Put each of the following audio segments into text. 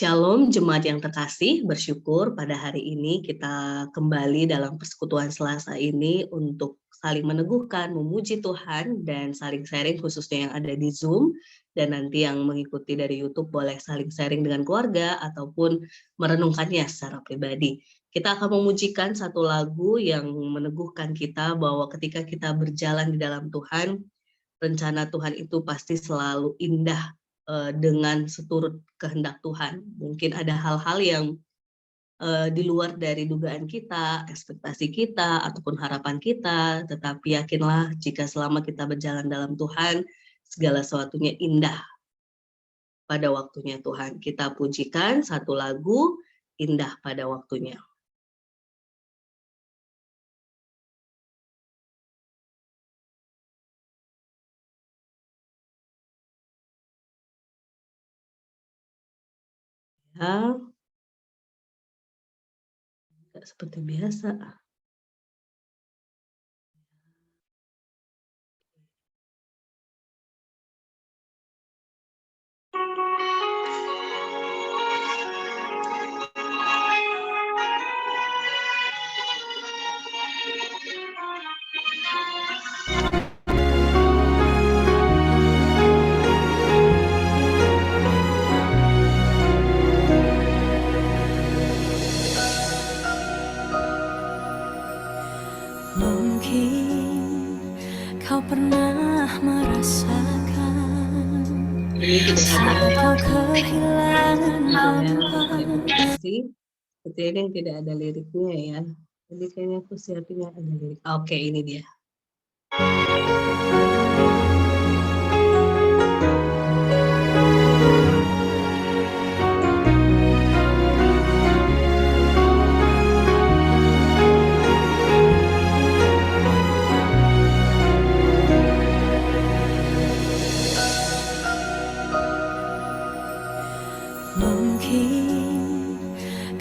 Shalom jemaat yang terkasih, bersyukur pada hari ini kita kembali dalam persekutuan Selasa ini untuk saling meneguhkan, memuji Tuhan, dan saling sharing khususnya yang ada di Zoom, dan nanti yang mengikuti dari YouTube boleh saling sharing dengan keluarga ataupun merenungkannya secara pribadi. Kita akan memujikan satu lagu yang meneguhkan kita bahwa ketika kita berjalan di dalam Tuhan, rencana Tuhan itu pasti selalu indah dengan seturut kehendak Tuhan. Mungkin ada hal-hal yang di luar dari dugaan kita, ekspektasi kita, ataupun harapan kita, tetapi yakinlah jika selama kita berjalan dalam Tuhan, segala sesuatunya indah pada waktunya Tuhan. Kita pujikan satu lagu, Indah Pada Waktunya. Ya, tidak seperti biasa. Kau pernah merasakan saat kau kehilangan hamba. Seperti ini yang tidak ada liriknya ya. Jadi kayaknya aku siapin yang ada lirik. Oke, ini dia.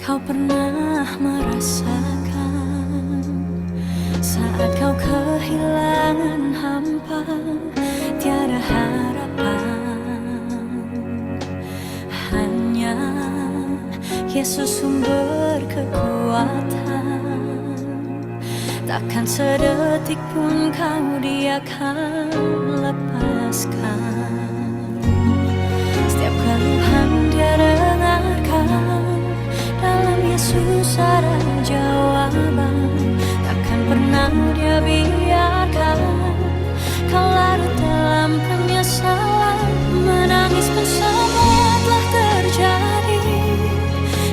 Kau pernah merasakan saat kau kehilangan hampa, tiada harapan. Hanya Yesus sumber kekuatan. Takkan sedetik pun kau Dia akan lepaskan. Setiap keluhan Dia dengarkan, dalam Yesus ada jawaban. Takkan pernah Dia biarkan kau larut dalam penyesalan. Menangis pun semua telah terjadi,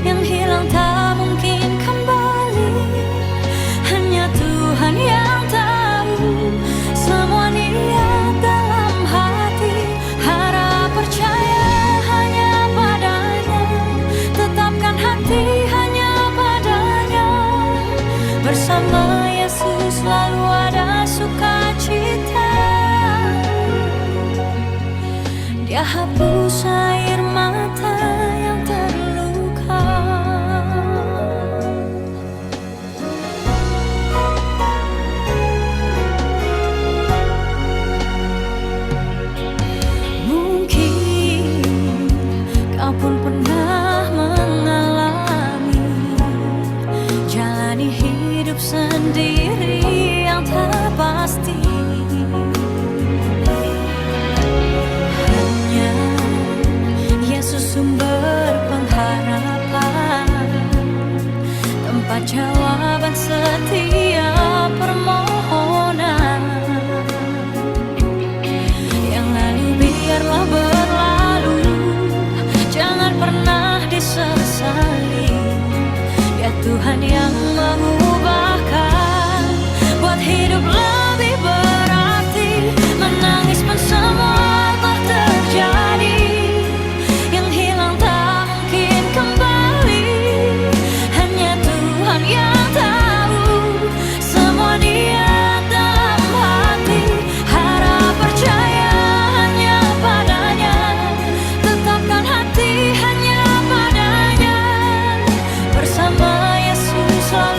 yang hilang tak mungkin kembali. Hanya Tuhan yang tahu semua niat dalam hati. Harap percaya hanya padanya, tetapkan hati hanya padanya. Bersama Yesus selalu ada sukacita. Dia hapus air mata yang terluka. Mungkin kau pun pernah mengalami jalani hidup sendiri yang tak pasti. Hanya Yesus sumber pengharapan, tempat jawaban setiap permohonan. Yang lalu biarlah berlalu, jangan pernah disesali. Ya Tuhan yang mengubahkan, buat hidup lebih berarti. Menangis pun semua telah terjadi, yang hilang tak mungkin kembali. Hanya Tuhan yang tahu semua niat dalam hati. Harap percaya hanya padanya, tetapkan hati hanya padanya. Bersama Yesus selalu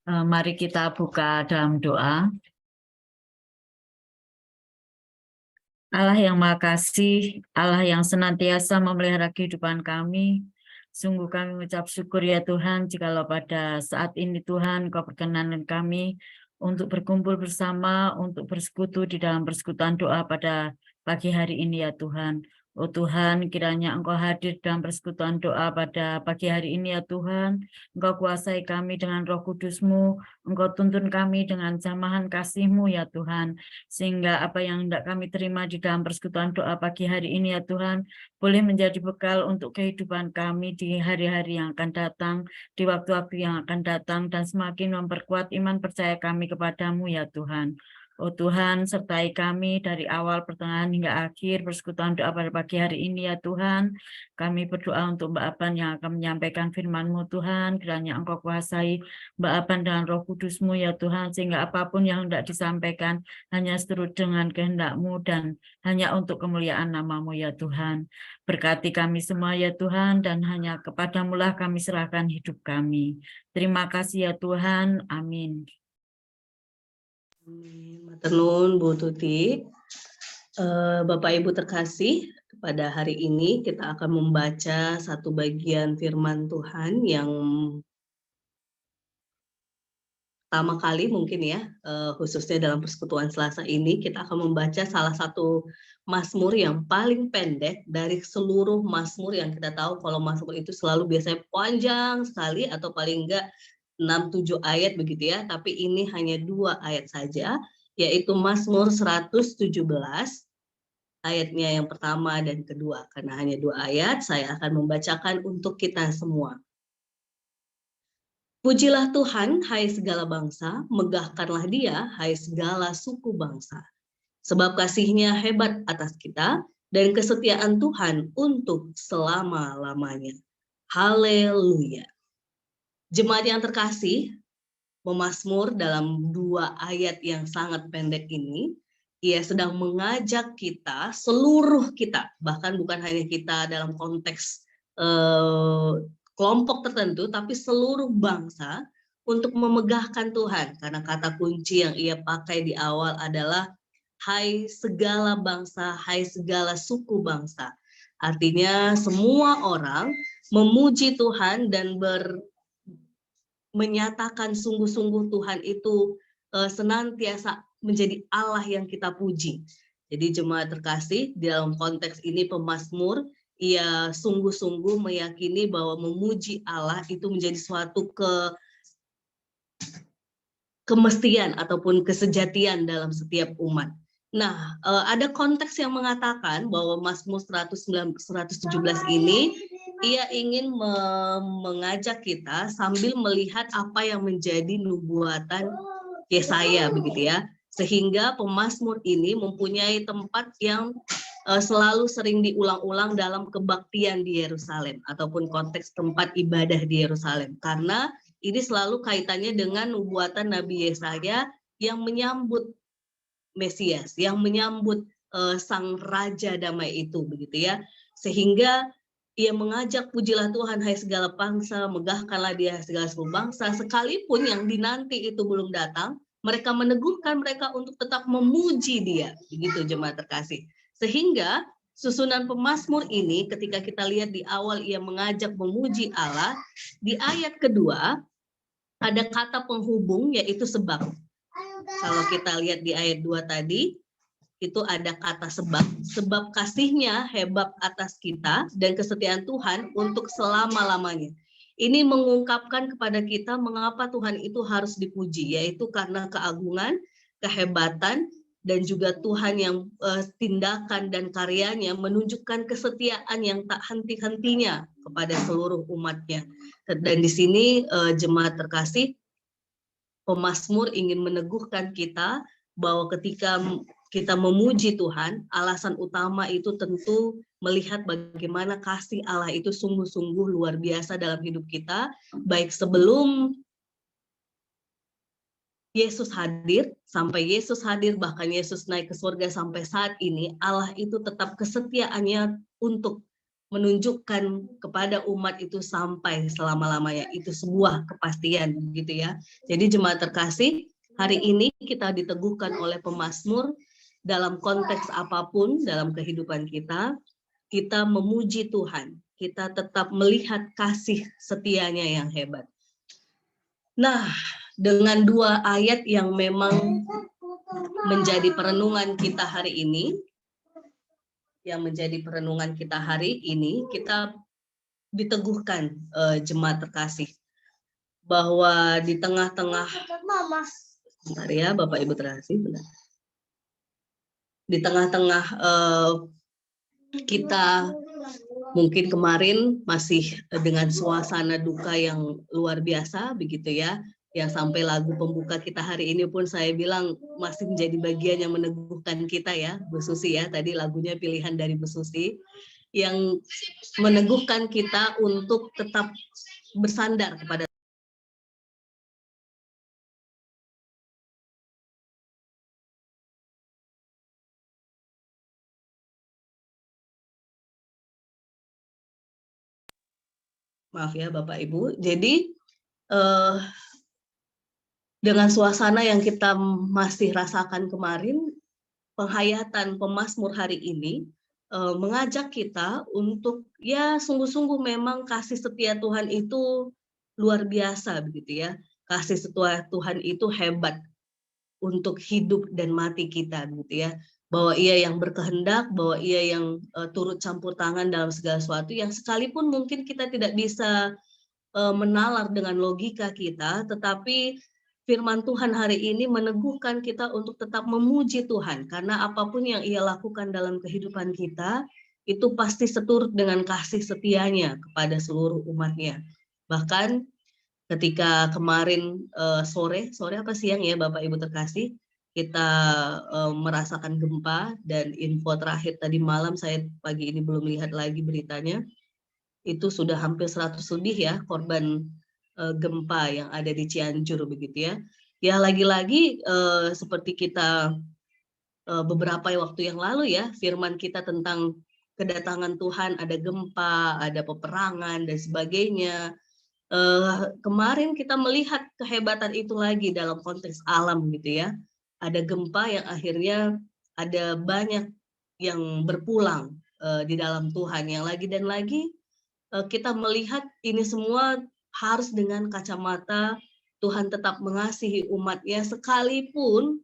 Mari kita buka dalam doa. Allah yang Maha Kasih, Allah yang senantiasa memelihara kehidupan kami, sungguh kami mengucap syukur ya Tuhan, jikalau pada saat ini Tuhan Kau perkenanan kami untuk berkumpul bersama, untuk bersekutu di dalam persekutuan doa pada pagi hari ini ya Tuhan. Oh Tuhan, kiranya Engkau hadir dalam persekutuan doa pada pagi hari ini ya Tuhan. Engkau kuasai kami dengan Roh Kudus-Mu, Engkau tuntun kami dengan jamahan kasih-Mu ya Tuhan. Sehingga apa yang hendak kami terima di dalam persekutuan doa pagi hari ini ya Tuhan, boleh menjadi bekal untuk kehidupan kami di hari-hari yang akan datang, di waktu-waktu yang akan datang, dan semakin memperkuat iman percaya kami kepadamu ya Tuhan. Oh Tuhan, sertai kami dari awal, pertengahan, hingga akhir persekutuan doa pada pagi hari ini ya Tuhan. Kami berdoa untuk Mbak Aban yang akan menyampaikan firman-Mu Tuhan, kiranya Engkau kuasai Mbak Aban dengan Roh Kudus-Mu ya Tuhan, sehingga apapun yang hendak disampaikan hanya seturut dengan kehendak-Mu dan hanya untuk kemuliaan nama-Mu ya Tuhan. Berkati kami semua ya Tuhan, dan hanya kepadamu lah kami serahkan hidup kami. Terima kasih ya Tuhan. Amin. Matur nuwun Bu Tuti. Bapak Ibu terkasih, pada hari ini kita akan membaca satu bagian firman Tuhan yang pertama kali mungkin ya, khususnya dalam persekutuan Selasa ini, kita akan membaca salah satu mazmur yang paling pendek dari seluruh mazmur yang kita tahu. Kalau mazmur itu selalu biasanya panjang sekali atau paling enggak 6-7 ayat begitu ya, tapi ini hanya 2 ayat saja, yaitu Mazmur 117 ayatnya yang pertama dan kedua. Karena hanya 2 ayat, saya akan membacakan untuk kita semua. Pujilah Tuhan, hai segala bangsa, megahkanlah Dia, hai segala suku bangsa. Sebab kasih-Nya hebat atas kita, dan kesetiaan Tuhan untuk selama-lamanya. Haleluya. Jemaat yang terkasih, pemazmur dalam 2 ayat yang sangat pendek ini, ia sedang mengajak kita, seluruh kita, bahkan bukan hanya kita dalam konteks kelompok tertentu, tapi seluruh bangsa untuk memegahkan Tuhan. Karena kata kunci yang ia pakai di awal adalah hai segala bangsa, hai segala suku bangsa. Artinya semua orang memuji Tuhan dan menyatakan sungguh-sungguh Tuhan itu senantiasa menjadi Allah yang kita puji. Jadi jemaat terkasih, dalam konteks ini pemazmur, ia sungguh-sungguh meyakini bahwa memuji Allah itu menjadi suatu kemestian ataupun kesejatian dalam setiap umat. Nah, ada konteks yang mengatakan bahwa Mazmur 117 ini ia ingin mengajak kita sambil melihat apa yang menjadi nubuatan Yesaya begitu ya. Sehingga pemazmur ini mempunyai tempat yang selalu sering diulang-ulang dalam kebaktian di Yerusalem ataupun konteks tempat ibadah di Yerusalem. Karena ini selalu kaitannya dengan nubuatan Nabi Yesaya yang menyambut Mesias, yang menyambut sang Raja Damai itu begitu ya. Sehingga ia mengajak pujilah Tuhan hai segala bangsa, megahkanlah Dia segala suku bangsa, sekalipun yang dinanti itu belum datang, mereka meneguhkan mereka untuk tetap memuji Dia, begitu jemaat terkasih. Sehingga susunan pemazmur ini ketika kita lihat di awal ia mengajak memuji Allah, di ayat kedua ada kata penghubung yaitu sebab. Kalau kita lihat di ayat 2 tadi, itu ada kata sebab kasih-Nya hebat atas kita dan kesetiaan Tuhan untuk selama-lamanya. Ini mengungkapkan kepada kita mengapa Tuhan itu harus dipuji, yaitu karena keagungan, kehebatan, dan juga Tuhan yang tindakan dan karyanya menunjukkan kesetiaan yang tak henti-hentinya kepada seluruh umatnya. Dan di sini jemaat terkasih, pemazmur ingin meneguhkan kita bahwa ketika kita memuji Tuhan, alasan utama itu tentu melihat bagaimana kasih Allah itu sungguh-sungguh luar biasa dalam hidup kita, baik sebelum Yesus hadir, sampai Yesus hadir, bahkan Yesus naik ke surga sampai saat ini, Allah itu tetap kesetiaannya untuk menunjukkan kepada umat itu sampai selama-lamanya. Itu sebuah kepastian gitu ya. Jadi jemaat terkasih, hari ini kita diteguhkan oleh pemazmur dalam konteks apapun dalam kehidupan kita memuji Tuhan. Kita tetap melihat kasih setianya yang hebat. Nah, dengan dua ayat yang memang menjadi perenungan kita hari ini, kita diteguhkan jemaat terkasih bahwa di tengah-tengah, bentar ya Bapak Ibu terkasih, bentar. Di tengah-tengah kita mungkin kemarin masih dengan suasana duka yang luar biasa begitu ya, yang sampai lagu pembuka kita hari ini pun saya bilang masih menjadi bagian yang meneguhkan kita ya, Bu Susi ya, tadi lagunya pilihan dari Bu Susi yang meneguhkan kita untuk tetap bersandar kepada maaf ya Bapak Ibu. Jadi dengan suasana yang kita masih rasakan kemarin, penghayatan pemazmur hari ini mengajak kita untuk ya sungguh-sungguh memang kasih setia Tuhan itu luar biasa begitu ya. Kasih setia Tuhan itu hebat untuk hidup dan mati kita gitu ya. Bahwa ia yang berkehendak, bahwa ia yang turut campur tangan dalam segala sesuatu yang sekalipun mungkin kita tidak bisa menalar dengan logika kita, tetapi firman Tuhan hari ini meneguhkan kita untuk tetap memuji Tuhan, karena apapun yang ia lakukan dalam kehidupan kita, itu pasti seturut dengan kasih setianya kepada seluruh umatnya. Bahkan ketika kemarin sore apa siang ya Bapak Ibu terkasih, kita merasakan gempa, dan info terakhir tadi malam, saya pagi ini belum lihat lagi beritanya, itu sudah hampir 100 lebih ya korban gempa yang ada di Cianjur begitu ya. Ya lagi-lagi seperti kita beberapa waktu yang lalu ya, firman kita tentang kedatangan Tuhan, ada gempa, ada peperangan dan sebagainya. Kemarin kita melihat kehebatan itu lagi dalam konteks alam gitu ya. Ada gempa yang akhirnya ada banyak yang berpulang di dalam Tuhan, yang lagi dan lagi kita melihat ini semua harus dengan kacamata Tuhan tetap mengasihi umatnya, sekalipun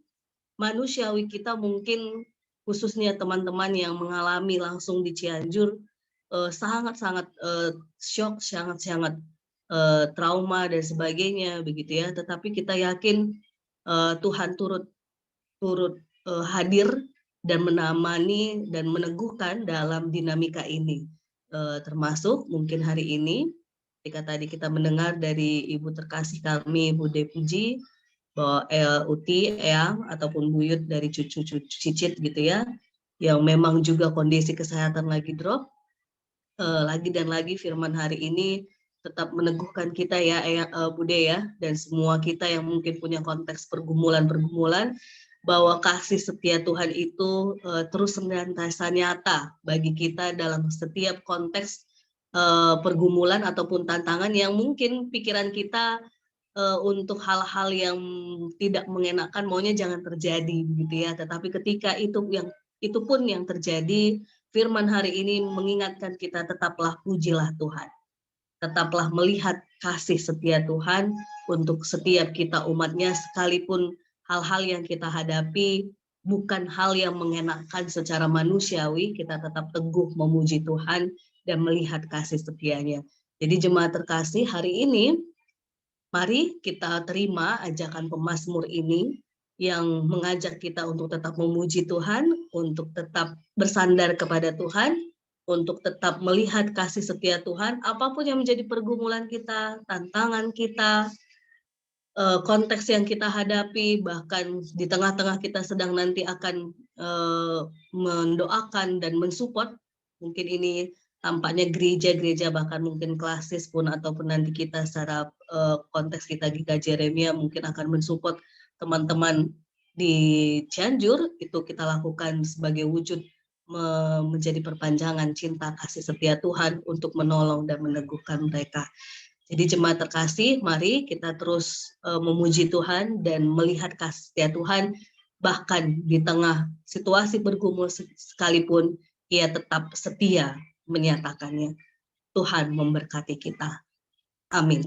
manusiawi kita mungkin khususnya teman-teman yang mengalami langsung di Cianjur sangat-sangat shock, sangat-sangat trauma dan sebagainya begitu ya. Tetapi kita yakin Tuhan turut hadir dan menemani dan meneguhkan dalam dinamika ini. Termasuk mungkin hari ini ketika tadi kita mendengar dari Ibu terkasih kami, Ibu Depuji, bahwa Uti, Eyang, ataupun Buyut dari cucu-cucu Cicit gitu ya, yang memang juga kondisi kesehatan lagi drop, lagi dan lagi firman hari ini tetap meneguhkan kita ya, Bude ya, dan semua kita yang mungkin punya konteks pergumulan-pergumulan, bahwa kasih setia Tuhan itu terus senantiasa nyata bagi kita dalam setiap konteks pergumulan ataupun tantangan yang mungkin pikiran kita untuk hal-hal yang tidak mengenakan maunya jangan terjadi begitu ya. Tetapi ketika itu pun yang terjadi, firman hari ini mengingatkan kita tetaplah pujilah Tuhan. Tetaplah melihat kasih setia Tuhan untuk setiap kita umatnya, sekalipun hal-hal yang kita hadapi bukan hal yang mengenakan secara manusiawi, kita tetap teguh memuji Tuhan dan melihat kasih setianya. Jadi jemaat terkasih, hari ini mari kita terima ajakan pemazmur ini yang mengajak kita untuk tetap memuji Tuhan, untuk tetap bersandar kepada Tuhan, untuk tetap melihat kasih setia Tuhan, apapun yang menjadi pergumulan kita, tantangan kita, konteks yang kita hadapi, bahkan di tengah-tengah kita sedang nanti akan mendoakan dan mensupport, mungkin ini tampaknya gereja-gereja bahkan mungkin klasis pun, ataupun nanti kita secara konteks kita Gita Jeremia mungkin akan mensupport teman-teman di Cianjur, itu kita lakukan sebagai wujud menjadi perpanjangan cinta kasih setia Tuhan untuk menolong dan meneguhkan mereka. Jadi jemaat terkasih, mari kita terus memuji Tuhan dan melihat kasih setia Tuhan, bahkan di tengah situasi bergumul sekalipun, Ia tetap setia menyatakannya. Tuhan memberkati kita. Amin.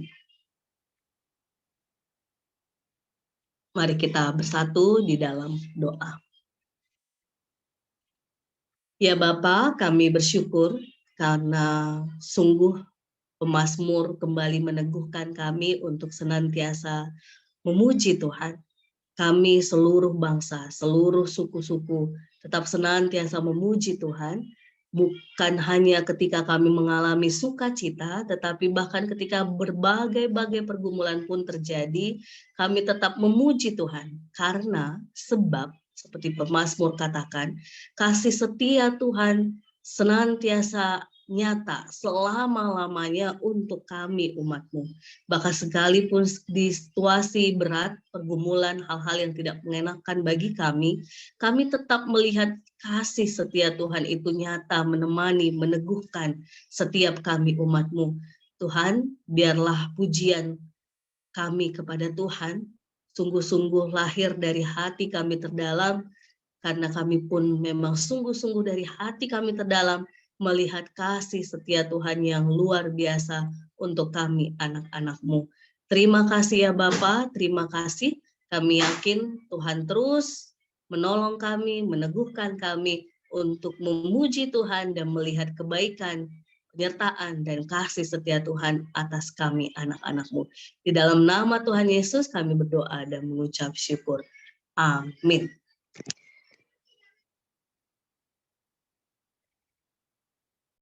Mari kita bersatu di dalam doa. Ya Bapa, kami bersyukur karena sungguh pemazmur kembali meneguhkan kami untuk senantiasa memuji Tuhan. Kami seluruh bangsa, seluruh suku-suku tetap senantiasa memuji Tuhan, bukan hanya ketika kami mengalami sukacita, tetapi bahkan ketika berbagai-bagai pergumulan pun terjadi, kami tetap memuji Tuhan. Karena sebab, seperti pemazmur katakan, kasih setia Tuhan senantiasa nyata selama-lamanya untuk kami umat-Mu. Bahkan sekalipun di situasi berat, pergumulan, hal-hal yang tidak mengenakan bagi kami tetap melihat kasih setia Tuhan itu nyata, menemani, meneguhkan setiap kami umat-Mu. Tuhan, biarlah pujian kami kepada Tuhan sungguh-sungguh lahir dari hati kami terdalam, karena kami pun memang sungguh-sungguh dari hati kami terdalam melihat kasih setia Tuhan yang luar biasa untuk kami anak-anak-Mu. Terima kasih ya Bapa, terima kasih. Kami yakin Tuhan terus menolong kami, meneguhkan kami untuk memuji Tuhan dan melihat kebaikan, penyertaan, dan kasih setia Tuhan atas kami anak-anak-Mu. Di dalam nama Tuhan Yesus kami berdoa dan mengucap syukur. Amin.